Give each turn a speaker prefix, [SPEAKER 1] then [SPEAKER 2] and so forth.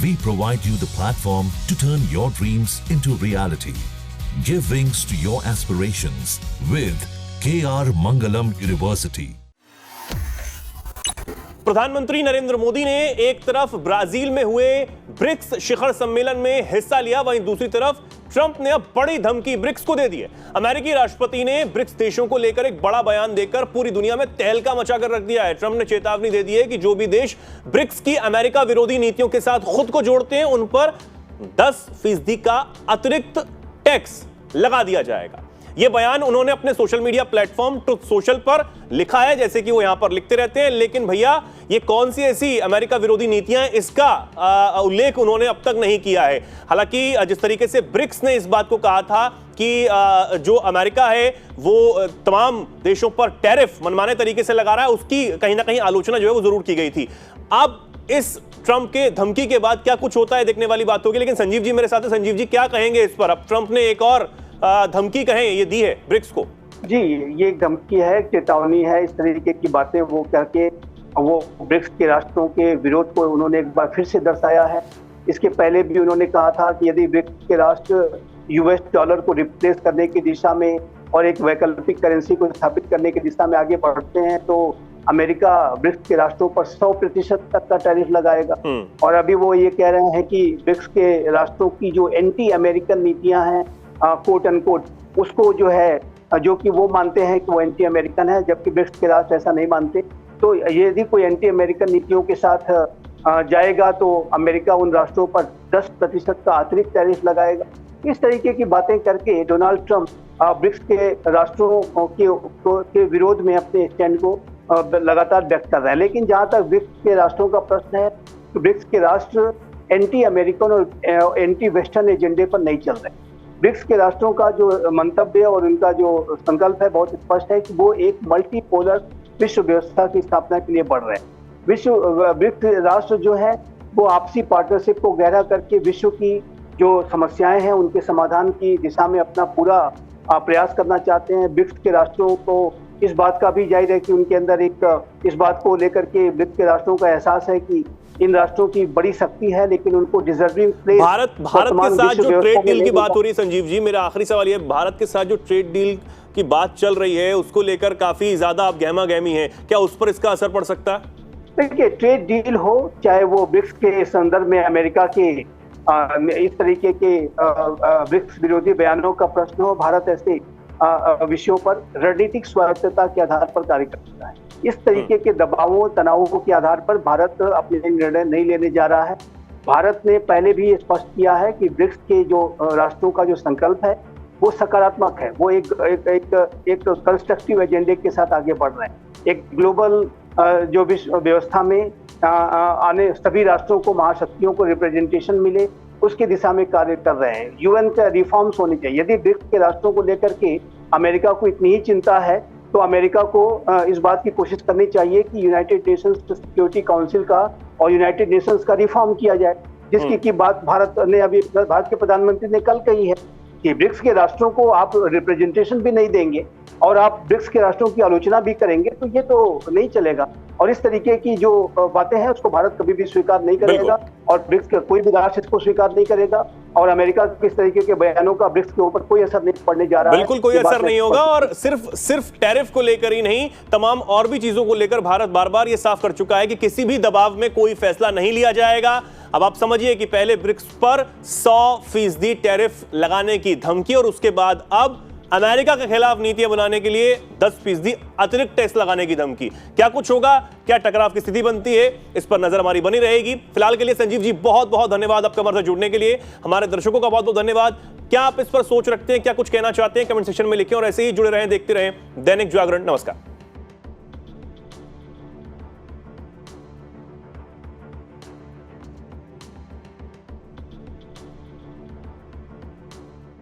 [SPEAKER 1] We provide you the platform to turn your dreams into reality. Give wings to your aspirations with KR Mangalam University.
[SPEAKER 2] प्रधानमंत्री नरेंद्र मोदी ने एक तरफ Brazil में हुए BRICS शिखर सम्मेलन में हिस्सा लिया, वहीं दूसरी तरफ ट्रंप ने अब बड़ी धमकी ब्रिक्स को दे दी है। अमेरिकी राष्ट्रपति ने ब्रिक्स देशों को लेकर एक बड़ा बयान देकर पूरी दुनिया में तहलका मचाकर रख दिया है। ट्रंप ने चेतावनी दे दी है कि जो भी देश ब्रिक्स की अमेरिका विरोधी नीतियों के साथ खुद को जोड़ते हैं उन पर 10% का अतिरिक्त टैक्स लगा दिया जाएगा। यह बयान उन्होंने अपने social media platform truth social पर लिखा है, जैसे कि वो यहां पर लिखते रहते हैं। लेकिन भैया ये कौन सी ऐसी अमेरिका विरोधी नीतियां हैं, इसका उल्लेख उन्होंने अब तक नहीं किया है। हालांकि जिस तरीके से ब्रिक्स ने इस बात को कहा था कि जो अमेरिका है वो तमाम देशों पर टैरिफ मनमाने तरीके से लगा रहा है, उसकी कहीं ना कहीं आलोचना जो है वो जरूर की गई थी। अब इस ट्रंप के धमकी के बाद क्या कुछ होता है देखने वाली बात होगी। लेकिन संजीव जी मेरे साथ है। संजीव जी क्या कहेंगे इस पर? अब ट्रंप ने एक और धमकी कहें ये दी है ब्रिक्स को।
[SPEAKER 3] जी, ये एक धमकी है, चेतावनी है। इस तरीके की बातें वो करके वो ब्रिक्स के राष्ट्रों के विरोध को उन्होंने एक बार फिर से दर्शाया है। इसके पहले भी उन्होंने कहा था कि यदि ब्रिक्स के राष्ट्र यूएस डॉलर को रिप्लेस करने की दिशा में और एक वैकल्पिक करेंसी को स्थापित करने की दिशा में आगे बढ़ते हैं तो अमेरिका ब्रिक्स के राष्ट्रों पर 100% तक का टैरिफ लगाएगा। और अभी वो ये कह रहे हैं कि ब्रिक्स के राष्ट्रों की जो एंटी अमेरिकन नीतियां हैं कोट अनकोट, उसको जो है जो कि वो मानते हैं कि वो एंटी अमेरिकन है, जबकि ब्रिक्स के राष्ट्र ऐसा नहीं मानते। तो यदि कोई एंटी अमेरिकन नीतियों के साथ जाएगा तो अमेरिका उन राष्ट्रों पर 10% का अतिरिक्त टैरिफ लगाएगा। इस तरीके की बातें करके डोनाल्ड ट्रंप ब्रिक्स के राष्ट्रों के विरोध में अपने स्टैंड को लगातार व्यक्त कर रहे हैं। लेकिन जहां तक ब्रिक्स के राष्ट्रों का प्रश्न है तो ब्रिक्स के राष्ट्र एंटी अमेरिकन और एंटी वेस्टर्न एजेंडे पर नहीं चल रहे। ब्रिक्स के राष्ट्रों का जो मंतव्य और उनका जो संकल्प है बहुत स्पष्ट है कि वो एक मल्टीपोलर विश्व व्यवस्था की स्थापना के लिए बढ़ रहे हैं। ब्रिक्स राष्ट्र जो है वो आपसी पार्टनरशिप को गहरा करके विश्व की जो समस्याएं हैं उनके समाधान की दिशा में अपना पूरा प्रयास करना चाहते हैं। ब्रिक्स के राष्ट्रों को इस बात का भी जाहिर है कि उनके अंदर एक इस बात को लेकर के ब्रिक्स के राष्ट्रों का एहसास है कि इन राष्ट्रों की बड़ी शक्ति है, लेकिन उनको डिजर्विंग प्लेस
[SPEAKER 2] भारत के साथ जो ट्रेड डील की बात हो रही है। संजीव जी मेरा आखिरी सवाल ये, भारत के साथ जो ट्रेड डील की बात चल रही है उसको लेकर काफी ज्यादा आप गहमा गहमी है, क्या उस पर इसका असर पड़ सकता है?
[SPEAKER 3] देखिए, ट्रेड डील हो चाहे वो ब्रिक्स के संदर्भ में अमेरिका के इस तरीके के ब्रिक्स विरोधी बयानों का प्रश्न हो, भारत ऐसे विषयों पर रणनीतिक स्वायत्तता के आधार पर कार्य करता है। इस तरीके के दबावों तनावों के आधार पर भारत अपने निर्णय नहीं लेने जा रहा है। भारत ने पहले भी स्पष्ट किया है कि ब्रिक्स के जो राष्ट्रों का जो संकल्प है वो सकारात्मक है, वो एक कंस्ट्रक्टिव एजेंडे के साथ आगे बढ़ रहे हैं। एक ग्लोबल जो विश्व व्यवस्था में आने सभी राष्ट्रों को महाशक्तियों को रिप्रेजेंटेशन मिले उसकी दिशा में कार्य कर रहे हैं। यूएन का रिफॉर्म्स होने चाहिए। यदि ब्रिक्स के राष्ट्रों को लेकर के अमेरिका को इतनी ही चिंता है तो अमेरिका को इस बात की कोशिश करनी चाहिए कि यूनाइटेड नेशंस सिक्योरिटी काउंसिल का और यूनाइटेड नेशंस का रिफॉर्म किया जाए, जिसकी की बात भारत के प्रधानमंत्री ने कल कही है कि ब्रिक्स के राष्ट्रों को आप रिप्रेजेंटेशन भी नहीं देंगे और आप ब्रिक्स के राष्ट्रों की आलोचना भी करेंगे तो ये तो नहीं चलेगा। और इस तरीके की जो बातें हैं उसको भारत कभी भी स्वीकार नहीं करेगा और ब्रिक्स का कोई भी राष्ट्र इसको स्वीकार नहीं करेगा। और अमेरिका के इस तरीके के बयानों का ब्रिक्स के ऊपर कोई असर नहीं पड़ने जा रहा है।
[SPEAKER 2] बिल्कुल कोई असर नहीं होगा। और सिर्फ टैरिफ को लेकर ही नहीं, तमाम और भी चीजों को लेकर भारत बार बार ये साफ कर चुका है कि किसी भी दबाव में कोई फैसला नहीं लिया जाएगा। अब आप समझिए कि पहले ब्रिक्स पर 100% टैरिफ लगाने की धमकी और उसके बाद अब अमेरिका के खिलाफ नीतियां बनाने के लिए 10% अतिरिक्त टैक्स लगाने की धमकी। क्या कुछ होगा, क्या टकराव की स्थिति बनती है, इस पर नजर हमारी बनी रहेगी। फिलहाल के लिए संजीव जी बहुत बहुत धन्यवाद आपका हमारे साथ जुड़ने के लिए। हमारे दर्शकों का बहुत बहुत धन्यवाद। क्या आप इस पर सोच रखते हैं, क्या कुछ कहना चाहते हैं, कमेंट सेक्शन में लिखें और ऐसे ही जुड़े रहें, देखते रहें दैनिक जागरण। नमस्कार।